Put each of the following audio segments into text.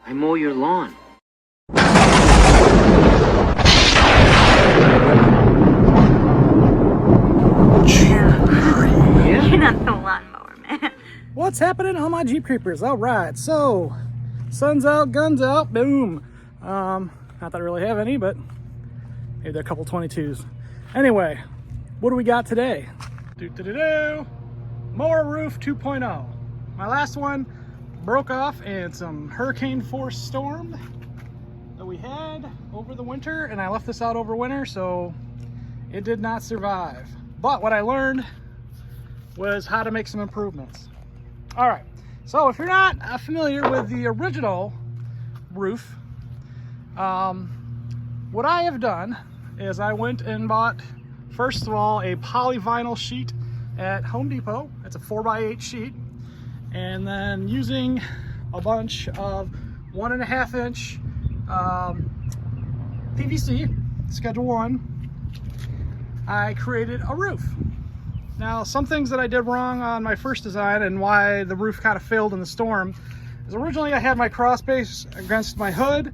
I mow your lawn. Yeah. You're not the lawnmower man. What's happening on my Jeep Creepers? All right, so sun's out, guns out, boom. Not that I really have any, but maybe they're a couple 22s. Anyway, what do we got today? Mower Roof 2.0. My last one broke off in some hurricane force storm that we had over the winter, and I left this out over winter, so it did not survive. But what I learned was how to make some improvements. All right, so if you're not familiar with the original roof, what I have done is I went and bought, first of all, a polyvinyl sheet at Home Depot. It's a 4x8 sheet, and then using a bunch of 1.5 inch PVC, Schedule 1, I created a roof. Now, some things that I did wrong on my first design and why the roof kind of failed in the storm is originally I had my cross base against my hood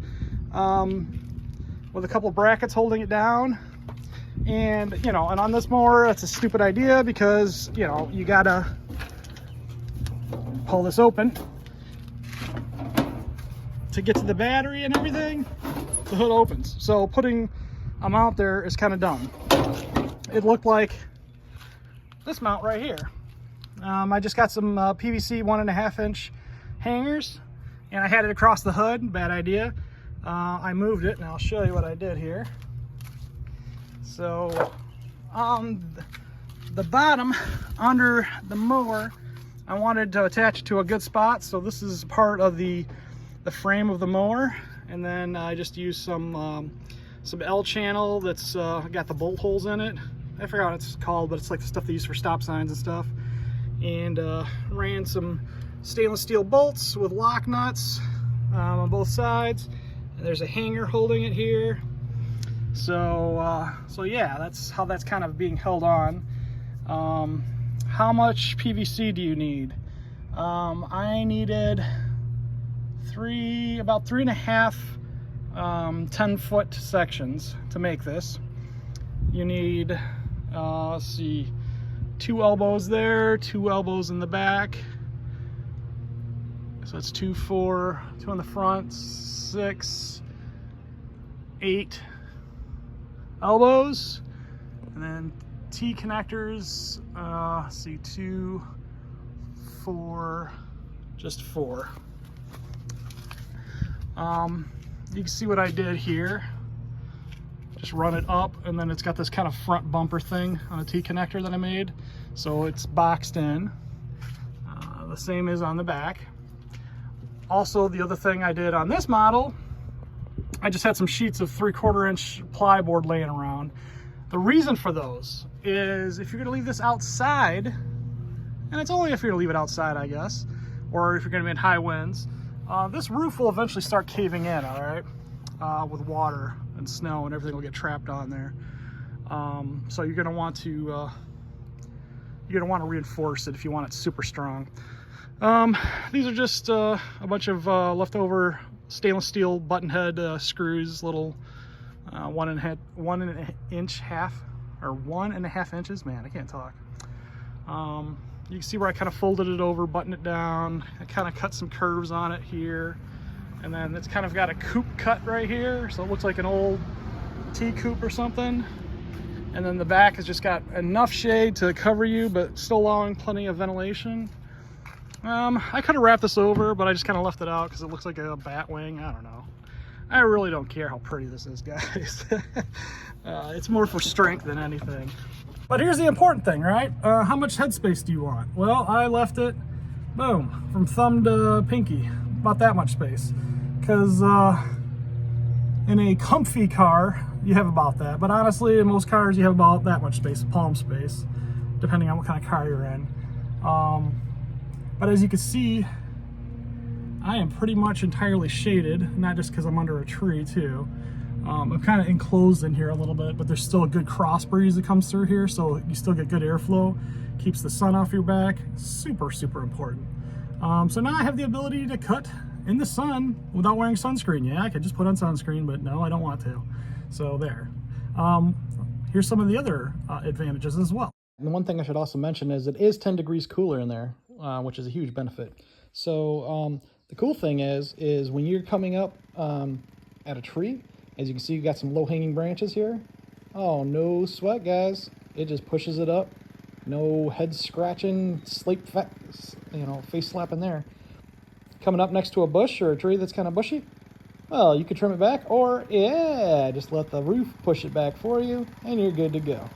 with a couple brackets holding it down. And, you know, and on this mower, it's a stupid idea because, you know, you gotta pull this open to get to the battery and everything. The hood opens. So putting a mount there is kind of dumb. It looked like this mount right here. I just got some PVC 1.5 inch hangers, and I had it across the hood. Bad idea. I moved it, and I'll show you what I did here. So on the bottom under the mower, I wanted to attach it to a good spot, so this is part of the frame of the mower, and then I just used some L channel that's got the bolt holes in it. I forgot what it's called, but it's like the stuff they use for stop signs and stuff. And ran some stainless steel bolts with lock nuts on both sides. And there's a hanger holding it here. So yeah, that's how that's kind of being held on. How much PVC do you need? I needed about 3.5 10-foot sections to make this. You need let's see, 2 elbows there, 2 elbows in the back, so that's 2, 4, 2 on the front, 6, 8 elbows, and then T connectors, let's see, 2, 4, just 4. You can see what I did here. Just run it up, and then it's got this kind of front bumper thing on a T connector that I made, so it's boxed in. The same is on the back. Also, the other thing I did on this model, I just had some sheets of 3/4 inch plyboard laying around. The reason for those is if you're gonna leave this outside, and it's only if you're gonna leave it outside, I guess, or if you're gonna be in high winds, this roof will eventually start caving in, all right, with water and snow, and everything will get trapped on there. So you're gonna want to reinforce it if you want it super strong. These are just a bunch of leftover stainless steel button head screws, little 1.5 inches. Man, I can't talk. You can see where I kind of folded it over, buttoned it down. I kind of cut some curves on it here. And then it's kind of got a coupe cut right here, so it looks like an old T coupe or something. And then the back has just got enough shade to cover you, but still allowing plenty of ventilation. I could have wrapped this over, but I just kind of left it out because it looks like a bat wing. I don't know. I really don't care how pretty this is, guys. It's more for strength than anything. But here's the important thing, right? How much headspace do you want? Well, I left it, boom, from thumb to pinky, about that much space. Because in a comfy car, you have about that. But honestly, in most cars, you have about that much space, palm space, depending on what kind of car you're in. But as you can see, I am pretty much entirely shaded, not just because I'm under a tree too. I'm kind of enclosed in here a little bit, but there's still a good cross breeze that comes through here, so you still get good airflow, keeps the sun off your back. Super, super important. So now I have the ability to cut in the sun without wearing sunscreen. Yeah, I could just put on sunscreen, but no, I don't want to. So there. Here's some of the other advantages as well. And the one thing I should also mention is it is 10 degrees cooler in there, which is a huge benefit. So the cool thing is when you're coming up at a tree, as you can see, you got some low-hanging branches here. Oh, no sweat, guys. It just pushes it up. No head scratching, face slapping there. Coming up next to a bush or a tree that's kind of bushy, well, you could trim it back, or yeah, just let the roof push it back for you, and you're good to go.